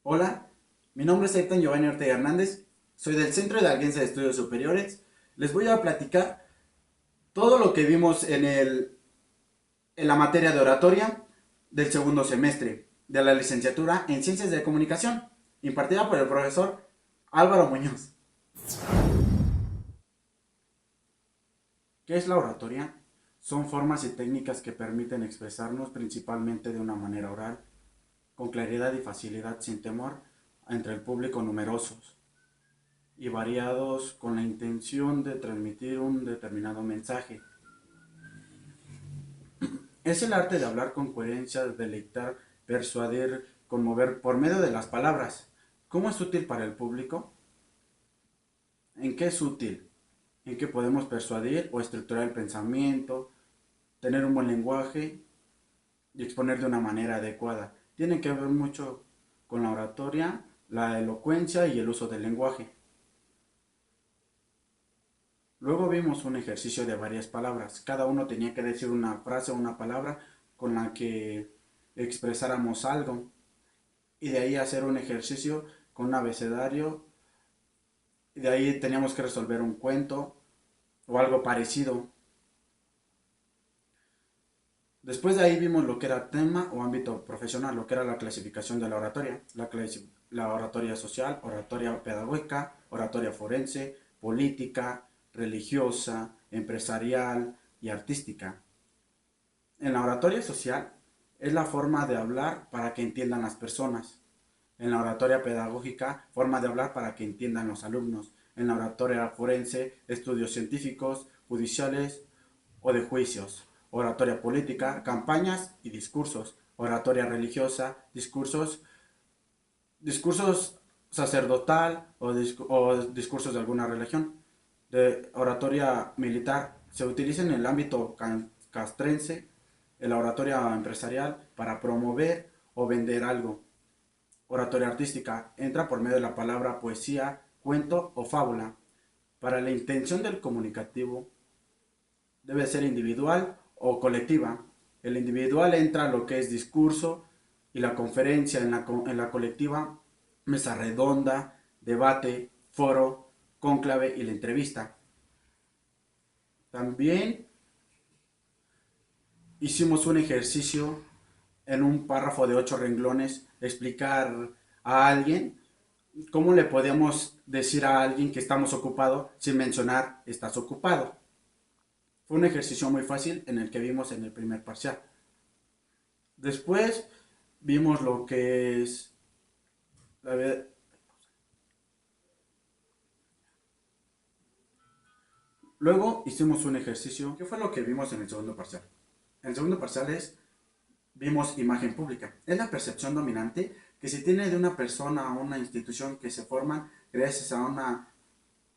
Hola, mi nombre es Aiton Giovanni Ortega Hernández, soy del Centro de Alguense de Estudios Superiores. Les voy a platicar todo lo que vimos en la materia de oratoria del segundo semestre de la licenciatura en Ciencias de Comunicación, impartida por el profesor Álvaro Muñoz. ¿Qué es la oratoria? Son formas y técnicas que permiten expresarnos principalmente de una manera oral, con claridad y facilidad sin temor entre el público numerosos y variados con la intención de transmitir un determinado mensaje. Es el arte de hablar con coherencia, deleitar, persuadir, conmover por medio de las palabras. ¿Cómo es útil para el público? ¿En qué es útil? En que podemos persuadir o estructurar el pensamiento, tener un buen lenguaje y exponer de una manera adecuada. Tiene que ver mucho con la oratoria, la elocuencia y el uso del lenguaje. Luego vimos un ejercicio de varias palabras. Cada uno tenía que decir una frase o una palabra con la que expresáramos algo. Y de ahí hacer un ejercicio con un abecedario. Y de ahí teníamos que resolver un cuento o algo parecido. Después de ahí vimos lo que era tema o ámbito profesional, lo que era la clasificación de la oratoria. La oratoria social, oratoria pedagógica, oratoria forense, política, religiosa, empresarial y artística. En la oratoria social es la forma de hablar para que entiendan las personas. En la oratoria pedagógica, forma de hablar para que entiendan los alumnos. En la oratoria forense, estudios científicos, judiciales o de juicios. Oratoria política, campañas y discursos. Oratoria religiosa, discursos sacerdotal o discursos de alguna religión. De oratoria militar se utiliza en el ámbito castrense, en la oratoria empresarial para promover o vender algo. Oratoria artística entra por medio de la palabra poesía, cuento o fábula. Para la intención del comunicativo debe ser individual o colectiva. El individual entra a lo que es discurso y la conferencia en la colectiva, mesa redonda, debate, foro, cónclave y la entrevista. También hicimos un ejercicio en un párrafo de 8 renglones, explicar a alguien cómo le podemos decir a alguien que estamos ocupados sin mencionar estás ocupado. Fue un ejercicio muy fácil en el que vimos en el primer parcial. Después vimos lo que es... A ver, luego hicimos un ejercicio. ¿Qué fue lo que vimos en el segundo parcial? En el segundo parcial vimos imagen pública. Es la percepción dominante que se tiene de una persona o una institución que se forman gracias a una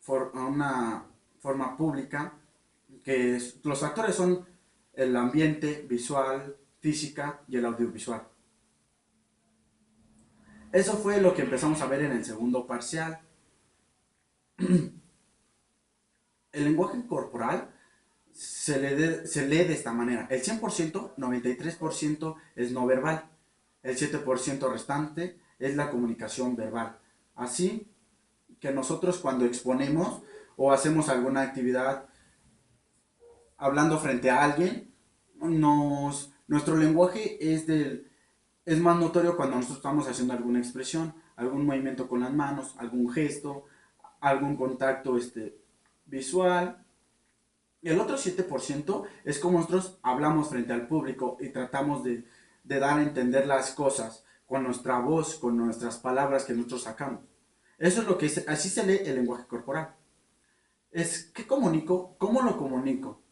forma pública, los factores son el ambiente visual, física y el audiovisual. Eso fue lo que empezamos a ver en el segundo parcial. El lenguaje corporal se lee de esta manera. El 100%, 93% es no verbal. El 7% restante es la comunicación verbal. Así que nosotros cuando exponemos o hacemos alguna actividad hablando frente a alguien, nuestro lenguaje es más notorio cuando nosotros estamos haciendo alguna expresión, algún movimiento con las manos, algún gesto, algún contacto visual. Y el otro 7% es como nosotros hablamos frente al público y tratamos de dar a entender las cosas con nuestra voz, con nuestras palabras que nosotros sacamos. Eso es lo que es, así se lee el lenguaje corporal. ¿Qué comunico? ¿Cómo lo comunico?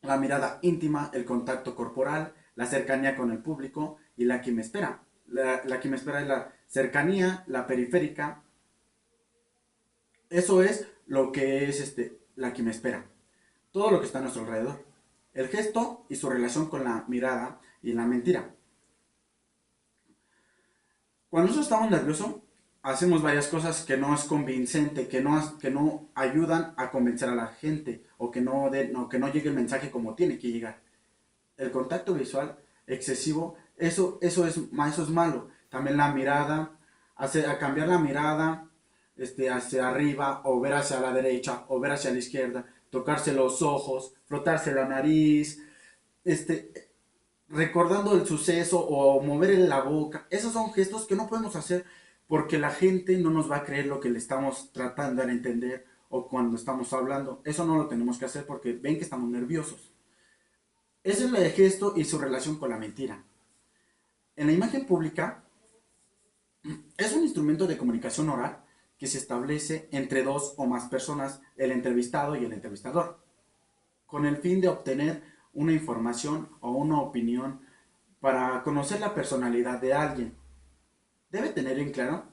La mirada íntima, el contacto corporal, la cercanía con el público y la que me espera. La que me espera es la cercanía, la periférica. Eso es lo que es la que me espera. Todo lo que está a nuestro alrededor. El gesto y su relación con la mirada y la mentira. Cuando nosotros estamos nerviosos, hacemos varias cosas que no es convincente, que no ayudan a convencer a la gente o que no llegue el mensaje como tiene que llegar. El contacto visual excesivo, eso es malo. También la mirada, a cambiar la mirada hacia arriba, o ver hacia la derecha, o ver hacia la izquierda, tocarse los ojos, frotarse la nariz, este, recordando el suceso o mover la boca. Esos son gestos que no podemos hacer porque la gente no nos va a creer lo que le estamos tratando de entender o cuando estamos hablando. Eso no lo tenemos que hacer porque ven que estamos nerviosos. Ese es el gesto y su relación con la mentira. En la imagen pública es un instrumento de comunicación oral que se establece entre dos o más personas, el entrevistado y el entrevistador, con el fin de obtener una información o una opinión para conocer la personalidad de alguien. Debe tener en claro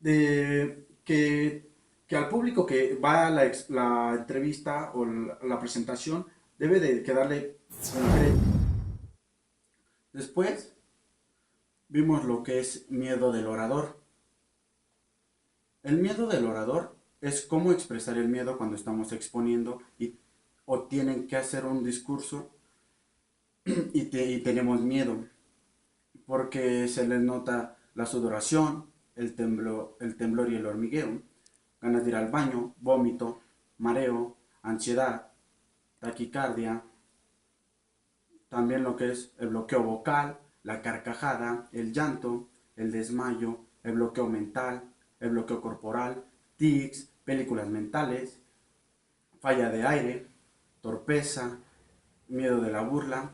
que al público que va a la entrevista o la presentación debe de quedarle concreto. Después vimos lo que es miedo del orador. El miedo del orador es cómo expresar el miedo cuando estamos exponiendo o tienen que hacer un discurso y tenemos miedo, porque se les nota la sudoración, el temblor y el hormigueo, ganas de ir al baño, vómito, mareo, ansiedad, taquicardia, también lo que es el bloqueo vocal, la carcajada, el llanto, el desmayo, el bloqueo mental, el bloqueo corporal, tics, películas mentales, falla de aire, torpeza, miedo de la burla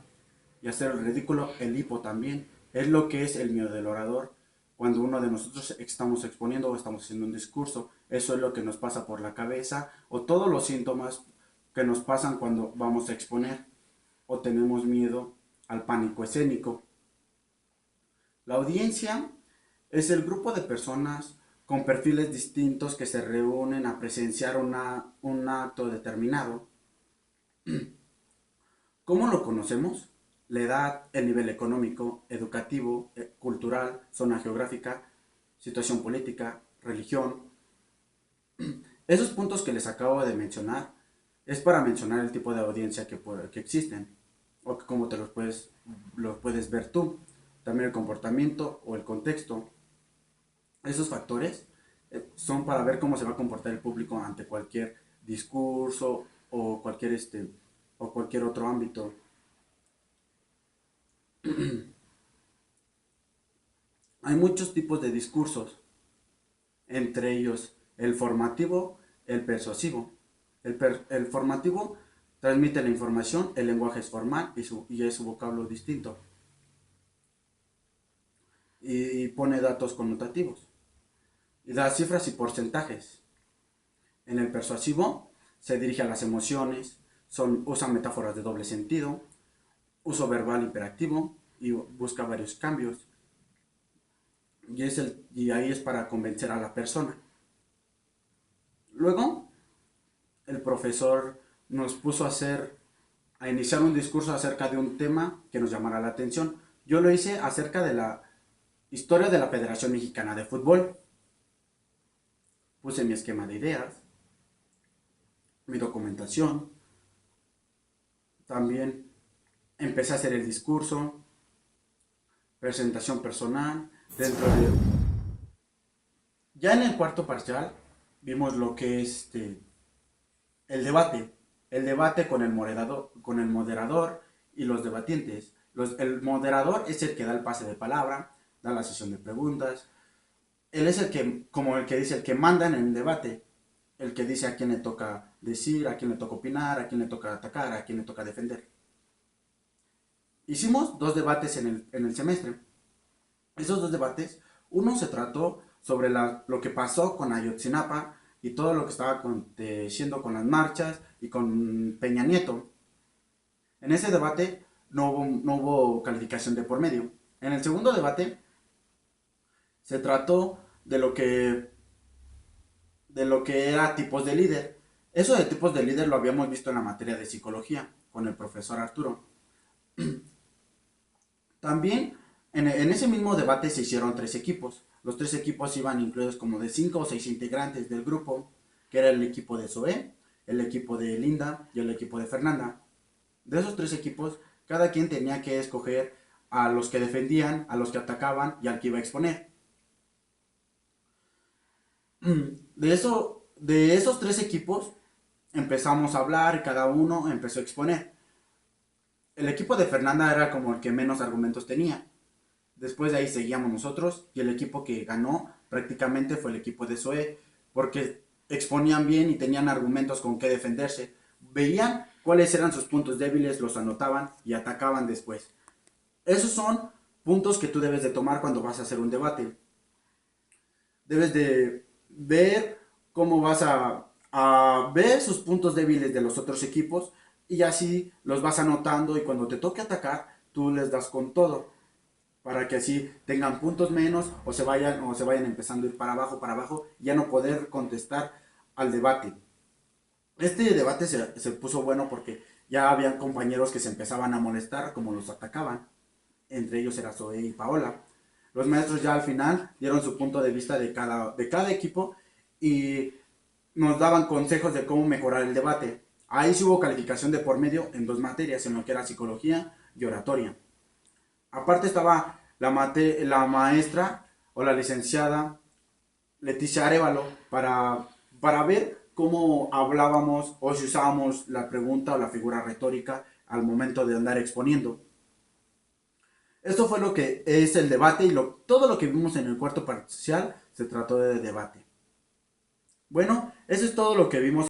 y hacer el ridículo, el hipo también. Es lo que es el miedo del orador. Cuando uno de nosotros estamos exponiendo o estamos haciendo un discurso, eso es lo que nos pasa por la cabeza o todos los síntomas que nos pasan cuando vamos a exponer o tenemos miedo al pánico escénico. La audiencia es el grupo de personas con perfiles distintos que se reúnen a presenciar un acto determinado. ¿Cómo lo conocemos? La edad, el nivel económico, educativo, cultural, zona geográfica, situación política, religión. Esos puntos que les acabo de mencionar es para mencionar el tipo de audiencia que existen o cómo los puedes ver tú. También el comportamiento o el contexto. Esos factores son para ver cómo se va a comportar el público ante cualquier discurso o cualquier otro ámbito. Hay muchos tipos de discursos, entre ellos el formativo, el persuasivo. El formativo transmite la información, el lenguaje es formal y es su vocablo distinto. Y pone datos connotativos. Y da cifras y porcentajes. En el persuasivo se dirige a las emociones, usa metáforas de doble sentido, uso verbal hiperactivo y busca varios cambios. Y ahí es para convencer a la persona. Luego, el profesor nos puso a iniciar un discurso acerca de un tema que nos llamara la atención. Yo lo hice acerca de la historia de la Federación Mexicana de Fútbol. Puse mi esquema de ideas, mi documentación. También empecé a hacer el discurso, presentación personal, Ya en el cuarto parcial vimos lo que es el debate. El debate con el moderador y los debatientes. El moderador es el que da el pase de palabra, da la sesión de preguntas. Él es como el que dice, el que manda en el debate. El que dice a quién le toca decir, a quién le toca opinar, a quién le toca atacar, a quién le toca defender. Hicimos 2 debates en el semestre. Esos 2 debates, uno se trató sobre lo que pasó con Ayotzinapa y todo lo que estaba aconteciendo con las marchas y con Peña Nieto. En ese debate no hubo calificación de por medio. En el segundo debate se trató de lo que era tipos de líder. Eso de tipos de líder lo habíamos visto en la materia de psicología con el profesor Arturo. También en ese mismo debate se hicieron 3 equipos. Los 3 equipos iban incluidos como de 5 o 6 integrantes del grupo, que era el equipo de Zoé, el equipo de Linda y el equipo de Fernanda. De esos 3 equipos, cada quien tenía que escoger a los que defendían, a los que atacaban y al que iba a exponer. De esos tres equipos empezamos a hablar y cada uno empezó a exponer. El equipo de Fernanda era como el que menos argumentos tenía. Después de ahí seguíamos nosotros y el equipo que ganó prácticamente fue el equipo de Zoe, porque exponían bien y tenían argumentos con qué defenderse. Veían cuáles eran sus puntos débiles, los anotaban y atacaban después. Esos son puntos que tú debes de tomar cuando vas a hacer un debate. Debes de ver cómo vas a ver sus puntos débiles de los otros equipos y así los vas anotando y cuando te toque atacar, tú les das con todo para que así tengan puntos menos o se vayan empezando a ir para abajo y ya no poder contestar al debate. Este debate se puso bueno porque ya habían compañeros que se empezaban a molestar como los atacaban. Entre ellos era Zoe y Paola. Los maestros ya al final dieron su punto de vista de cada equipo y nos daban consejos de cómo mejorar el debate. Ahí sí hubo calificación de por medio en dos materias, en lo que era psicología y oratoria. Aparte estaba la maestra o la licenciada Leticia Arevalo para ver cómo hablábamos o si usábamos la pregunta o la figura retórica al momento de andar exponiendo. Esto fue lo que es el debate y todo lo que vimos en el cuarto parcial se trató de debate. Bueno, eso es todo lo que vimos.